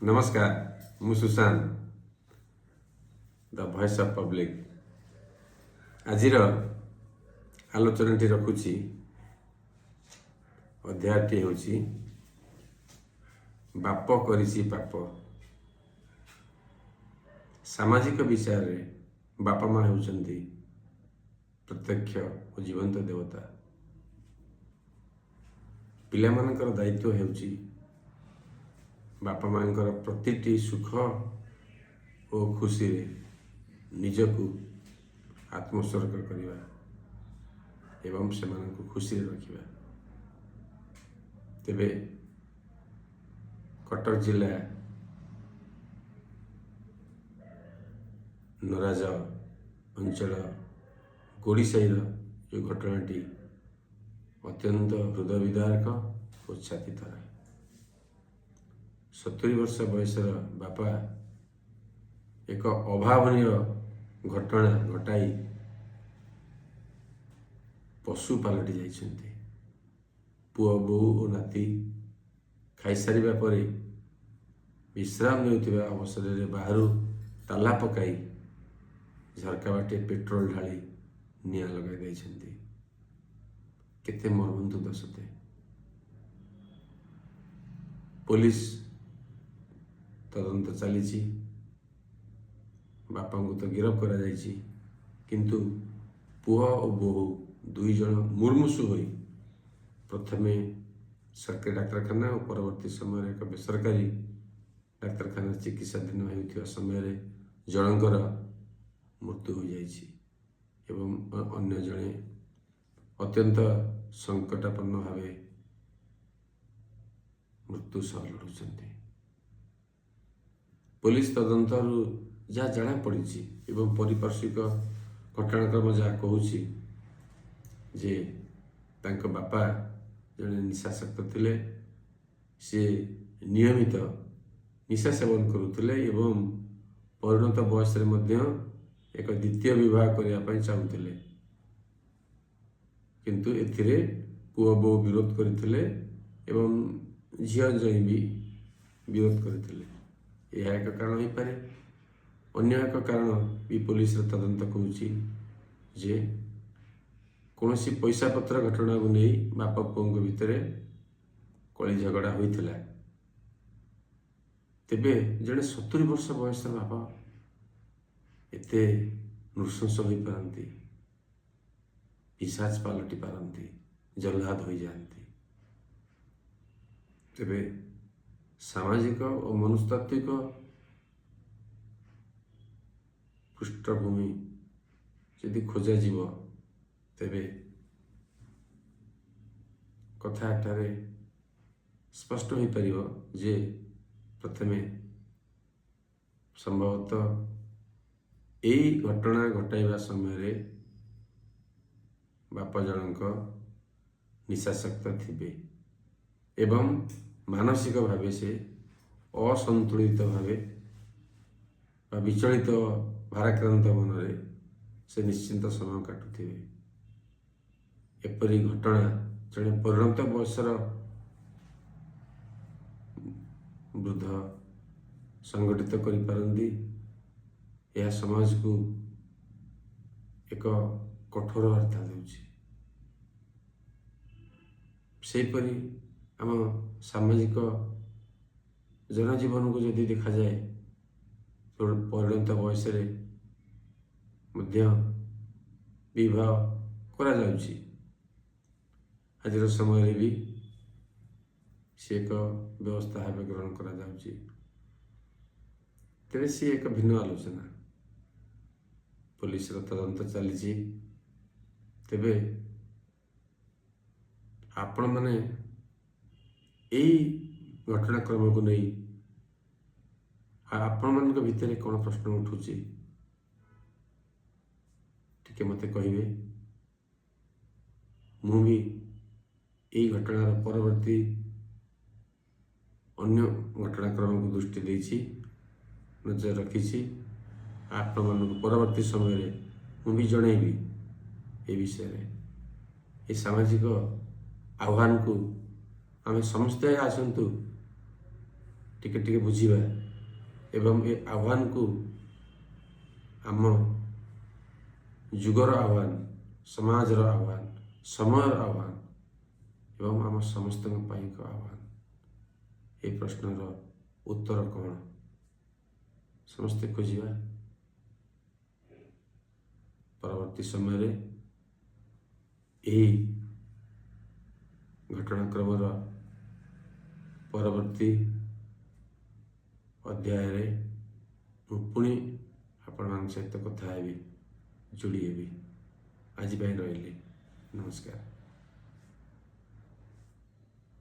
नमस्कार मु Sushant the voice of public आजिर आलोचनाटी रखुची अध्यायटी होची बाप करिछि पाप। सामाजिक विषय रे बापा माँ होउचंती प्रत्यक्ष और जीवंत देवता। पिलामानकर दायित्व हेउची बापा माँकर प्रतिटी सुख और खुशी रे निजकू आत्मोत्सर्ग करवा एवं सेमानंकु खुशी रे रखिबा। तेबे कटक जिला नराज अंचल गोड़ीसाई जो घटनाटी अत्यंत हृदय विदारक और छातीथरा। 70 वर्ष बयसर बापा एक अभावनीय घटना घटाई पशु पलटि जाइछन्ति। पुओ बोऊ और नाती खाई सारिबा परे विश्राम नेउथिबा अवसर रे बाहरु ताला पकाई झरका बाटे पेट्रोल ढाली निया लगाई दैछन्ति। केते मर्मन्तु दशते। पुलिस तदंत चली बापा को तो गिरफ करा जाइछि, किंतु पुओ और बोहू दुई जन मुर्मुसु होई प्रथमे सरकारी डाक्तरखाना और परवर्ती समय एक बेसरकारी डाक्तरखाना चिकित्साधीन होता समय जनकर मृत्यु हो जाइछि एवं अन्य जड़े अत्यंत संकटापन्न भाव मृत्यु सह लड़ुंट। पुलिस तदंतरु जहाँ जना पड़ी एवं पारिपार्श्विक घटनाक्रम जहाँ कहूँ जे तांको बापा जड़े निशासक्त थिले, से नियमित निशा सेवन करुले एवं परिणत बयस एक द्वितीय विवाह करने चाहूले, किंतु एथिरे पुओ बो विरोध करथिले एवं झियो जई भी विरोध करथिले। यह एक कारण हो पारे। अन्य एक कारण भी पुलिस तदंत कहूची जे कौन सी पैसा पत्र घटना को नहीं बापा पुओं भितर कली झगड़ा होता। तेबे जड़े 70 वर्ष बयस बापा एते नृशंस हो पारती, पिशाच पलटि पारती, जल्लाद हो जाती। तेबे सामाजिक और मनस्तात्विक पृष्ठभूमि यदि खोजा जीव तेबे कथा एठारे स्पष्ट हो पारिबो जे प्रथमे संभवतः यही घटना घटाइबा समय बापा जनक निशासक्त थिबे एवं मानसिक भावे से असंतुलित भावे विचलित भाराक्रांत मनरे से निश्चिंत समय काटुथिबे। एपरी घटना जड़े परिणत बयसर वृद्ध संगठित करि पारंदी, यह समाज को एक कठोर वार्ता देउछि। सेपरी आम सामाजिक जनजीवन को जदि देखा जाए तो परिणत बयस विवाह करा जाउछि। आज समय भी सी एक व्यवस्था भाव ग्रहण करा जाउछि। तेरे सी एक भिन्न आलोचना पुलिस तदंत चली। तेबे आपण माने यही घटनाक्रम को नहीं आपण मान भितर कौन प्रश्न उठुची टिके मते कहिबे। मु भी यही घटनार परवर्ती अन्य घटनाक्रम को दृष्टि देछि, नजर रखी। आपण मान परवर्ती समय मु भी जनइबी ए विषय ये सामाजिक आह्वान को आमे समस्ते आसतु ଟିକେ ଟିକେ ବୁଝିବା ଏବଂ ଏ ଆହ୍ୱାନକୁ ଆମ ଯୁଗର ଆହ୍ୱାନ, ସମାଜର ଆହ୍ୱାନ, ସମୟର ଆହ୍ୱାନ ଏବଂ ଆମ ସମସ୍ତଙ୍କ ପାଇଁ ଏକ ଆହ୍ୱାନ। ଏ ପ୍ରଶ୍ନର ଉତ୍ତର କ'ଣ ସମସ୍ତେ ଖୋଜିବା। ପରବର୍ତ୍ତୀ ସମୟରେ ଏହି ଘଟଣାକ୍ରମର ପରବର୍ତ୍ତୀ ଅଧ୍ୟାୟରେ ମୁଁ ପୁଣି ଆପଣମାନଙ୍କ ସହିତ କଥା ହେବି, ଯୋଡ଼ି ହେବି। ଆଜି ପାଇଁ ରହିଲି, ନମସ୍କାର।